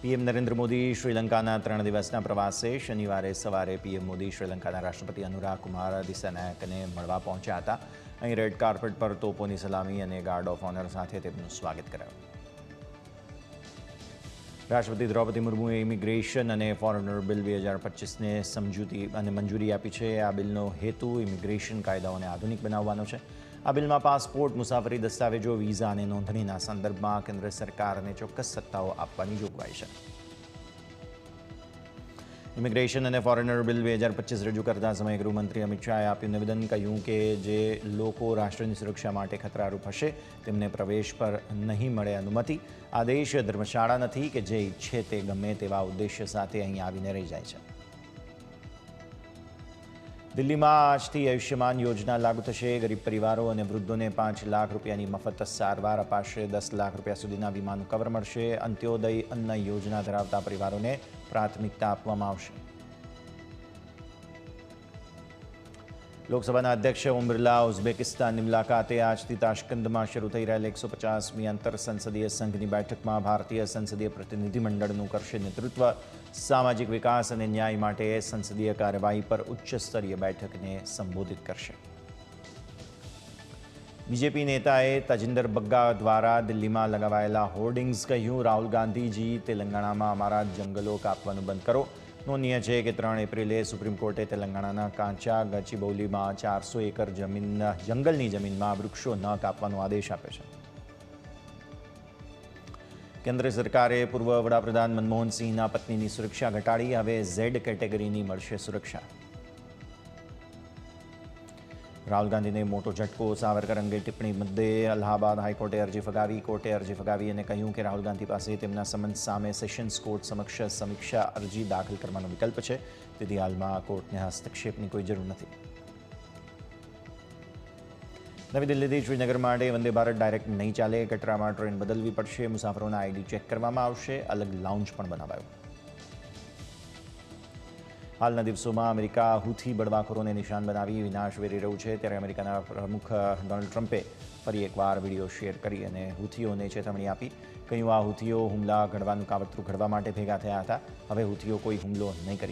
PM Narendra Modi શ્રીલંકાના 3 દિવસના પ્રવાસે શનિવારે સવારે પીએમ મોદી શ્રીલંકાના રાષ્ટ્રપતિ અનુરાગ કુમાર દિસાનાયકને મળવા પહોંચ્યા હતા. અહીં રેડ કાર્પેટ પર તોપોની સલામી અને ગાર્ડ ઓફ ઓનર સાથે તેમનું સ્વાગત કરાયું. રાષ્ટ્રપતિ દ્રૌપદી મુર્મુએ ઇમિગ્રેશન અને ફોરેનર બિલ 2025ને સમજૂતી અને મંજૂરી આપી છે. આ બિલનો હેતુ ઇમિગ્રેશન કાયદાઓને આધુનિક બનાવવાનો છે. આ બિલમાં પાસપોર્ટ, મુસાફરી દસ્તાવેજો, વિઝા અને નોંધણીના સંદર્ભમાં કેન્દ્ર સરકારને ચોક્કસ સત્તાઓ આપવાની જોગવાઈ છે. ઇમિગ્રેશન અને ફોરેનર બિલ 2025 રજૂ કરતા સમયે ગૃહમંત્રી અમિત શાહે આપ્યું નિવેદન. કહ્યું કે જે લોકો રાષ્ટ્રની સુરક્ષા માટે ખતરારૂપ હશે તેમને પ્રવેશ પર નહીં મળે અનુમતિ. આ દેશ ધર્મશાળા નથી કે જે ઈચ્છે તે ગમે તેવા ઉદ્દેશ્ય સાથે અહીં આવીને રહી જાય છે. દિલ્હીમાં આજથી આયુષ્યમાન યોજના લાગુ થશે. ગરીબ પરિવારો અને વૃદ્ધોને 5 લાખ રૂપિયાની મફત સારવાર અપાશે. 10 લાખ રૂપિયા સુધીના વીમાનું કવર મળશે. અંત્યોદય અન્ન યોજના ધરાવતા પરિવારોને પ્રાથમિકતા આપવામાં આવશે. લોકસભાના અધ્યક્ષ ઓમ બિરલા ઉઝબેકિસ્તાનની મુલાકાતે. આજથી તાશ્કંદમાં શરૂ થઈ રહેલ 150મી આંતર સંસદીય સંઘની બેઠકમાં ભારતીય સંસદીય પ્રતિનિધિમંડળનું કરશે નેતૃત્વ. સામાજિક વિકાસ અને ન્યાય માટે સંસદીય કાર્યવાહી પર ઉચ્ચ સ્તરીય બેઠકને સંબોધિત કરશે. બીજેપી નેતાએ તજિંદર બગ્ગા દ્વારા દિલ્હીમાં લગાવાયેલા હોર્ડિંગ્સ. કહ્યું, રાહુલ ગાંધીજી, તેલંગાણામાં અમારા જંગલો કાપવાનું બંધ કરો. નોંધનીય છે કે 3 એપ્રિલે સુપ્રીમ કોર્ટે તેલંગાણાના કાંચા ગચીબૌલીમાં 400 એકર જંગલની જમીનમાં વૃક્ષો ન કાપવાનો આદેશ આપ્યો છે. કેન્દ્ર સરકારે પૂર્વ વડાપ્રધાન મનમોહન સિંહના પત્નીની સુરક્ષા ઘટાડી. હવે ઝેડ કેટેગરીની મળશે સુરક્ષા. રાહુલ ગાંધીને મોટો ઝટકો. સાવરકર અંગે ટિપ્પણી મુદ્દે અલ્હાબાદ હાઈકોર્ટે અરજી ફગાવી. કોર્ટે અરજી ફગાવી અને કહ્યું કે રાહુલ ગાંધી પાસે તેમના સમન્સ સામે સેશન્સ કોર્ટ સમક્ષ સમીક્ષા અરજી દાખલ કરવાનો વિકલ્પ છે. તેથી હાલમાં કોર્ટને હસ્તક્ષેપની કોઈ જરૂર નથી. નવી દિલ્હીથી શ્રીનગર માટે વંદે ભારત ડાયરેક્ટ નહીં ચાલે. કટરામાં ટ્રેન બદલવી પડશે. મુસાફરોના આઈડી ચેક કરવામાં આવશે. અલગ લાઉન્જ પણ બનાવાયું. હાલના દિવસોમાં અમેરિકા હુથી બળવાખોરોને નિશાન બનાવી વિનાશ વેરી રહ્યું છે. ત્યારે અમેરિકાના પ્રમુખ ડોનાલ્ડ ટ્રમ્પે ફરી એકવાર વિડીયો શેર કરી અને હુથીઓને ચેતવણી આપી. કહ્યું, આ હુથીઓ હુમલા ઘડવાનું કાવતરું ઘડવા માટે ભેગા થયા હતા. હવે હુથીઓ કોઈ હુમલો નહીં કરી